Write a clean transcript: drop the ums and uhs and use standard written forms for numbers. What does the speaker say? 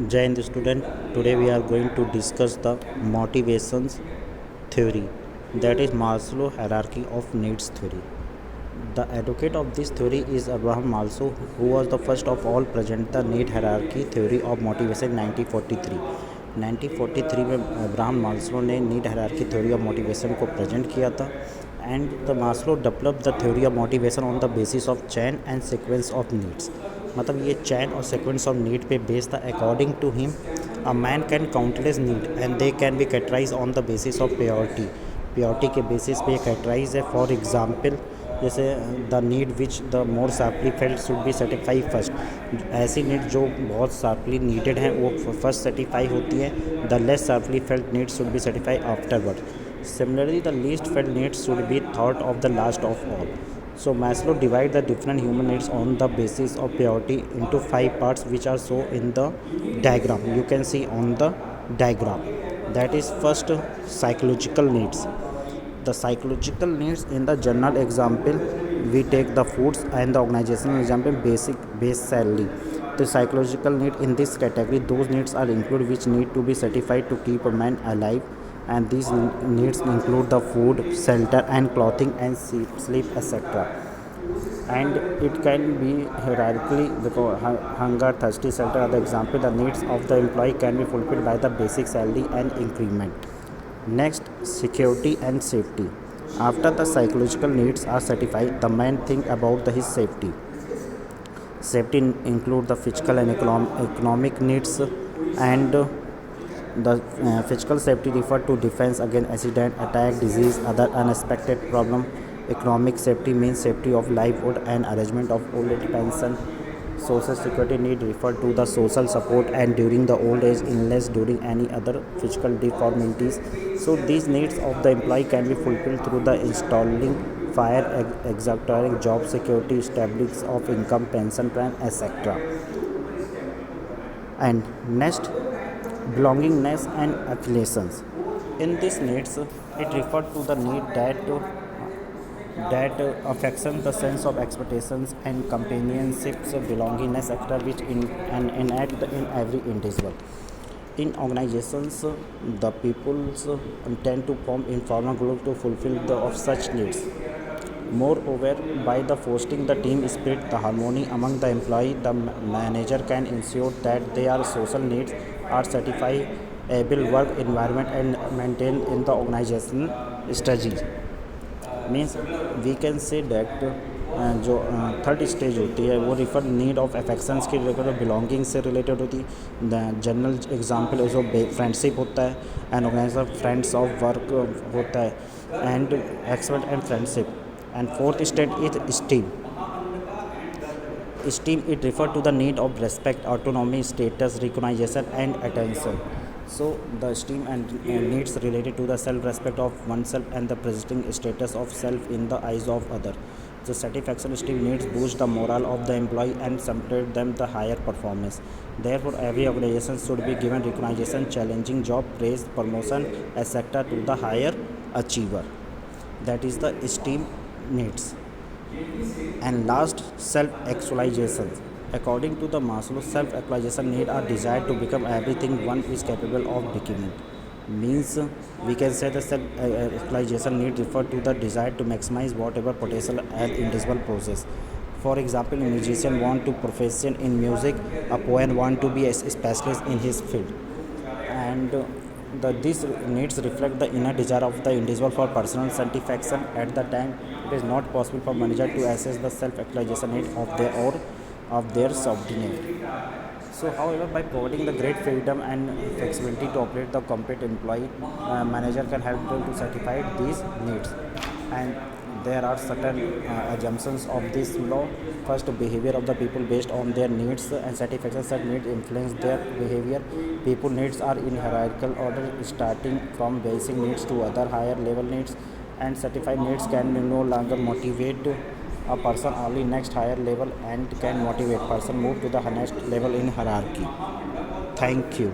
Jai Hind student, today we are going to discuss the motivations theory, that is Maslow hierarchy of needs theory. The advocate of this theory is Abraham Maslow, who was the first of all present the need hierarchy theory of motivation 1943. 1943 में Abraham Maslow ने need hierarchy theory of motivation को present किया था and the Maslow develop the theory of motivation on the basis of chain and sequence of needs. मतलब ये chain और sequence of need पे based था। According to him a man can countless need and they can be categorise on the basis of purity के basis पे categorise है। For example जैसे the need which the more sharply felt should be satisfied first. ऐसी need जो बहुत sharply needed हैं वो first satisfied होती है। The less sharply felt need should be satisfied afterward. Similarly the least felt needs should be thought of the last of all. So Maslow divide the different human needs on the basis of priority into 5 parts, which are shown in the diagram. You can see on the diagram. That is first psychological needs. The psychological needs in the general example we take the foods, and the organizational example basic base salary. The psychological need in this category, those needs are included which need to be satisfied to keep a man alive, and these needs include the food, shelter and clothing and sleep, etc. And it can be hierarchically because hunger, thirsty, shelter are the example. The needs of the employee can be fulfilled by the basic salary and increment. Next, security and safety. After the psychological needs are satisfied, the man think about his safety. Safety include the physical and economic needs, and the physical safety refer to defense against accident, attack, disease, other unexpected problem. Economic safety means safety of livelihood and arrangement of old age pension. Social security need refer to the social support and during the old age illness, during any other physical deformities. So these needs of the employee can be fulfilled through the installing fire executing job security, establishment of income, pension plan, etc. And next, belongingness and affiliations. In these needs, it refers to the need that affection, the sense of expectations and companionships, belongingness, etc., which enact in every individual. In organizations, the peoples tend to form informal groups to fulfill the of such needs. Moreover, by the fostering the team spirit, the harmony among the employee, the manager can ensure that their social needs are satisfied, able work environment and maintained in the organizational strategy. Means we can say that जो third stage होती है वो refer need of affections के related, belonging से related होती है। The general example जो friendship होता है, and organisation friends of work होता है, and expert and friendship. And fourth stage is esteem. Esteem it refer to the need of respect, autonomy, status, recognition, and attention. So the esteem and needs related to the self-respect of oneself and the presenting status of self in the eyes of other. The satisfaction esteem needs boost the morale of the employee and support them the higher performance. Therefore, every organization should be given recognition, challenging job, praise, promotion, etc. to the higher achiever. That is the esteem needs. And last, self-actualization. According to the Maslow, self-actualization need are desired to become everything one is capable of becoming. Means we can say the self-actualization need refer to the desire to maximize whatever potential an individual possesses. For example, a musician want to profession in music, a poet want to be a specialist in his field, and these needs reflect the inner desire of the individual for personal satisfaction. At the time, it is not possible for manager to assess the self-actualization need of their subordinate. So, however, by providing the great freedom and flexibility to operate the competent employee, manager can help them to satisfy these needs. And there are certain assumptions of this law. First, behavior of the people based on their needs and satisfaction. Such needs influence their behavior. People needs are in hierarchical order, starting from basic needs to other higher level needs. And satisfied needs can no longer motivate a person only next higher level and can motivate person move to the next level in hierarchy. Thank you.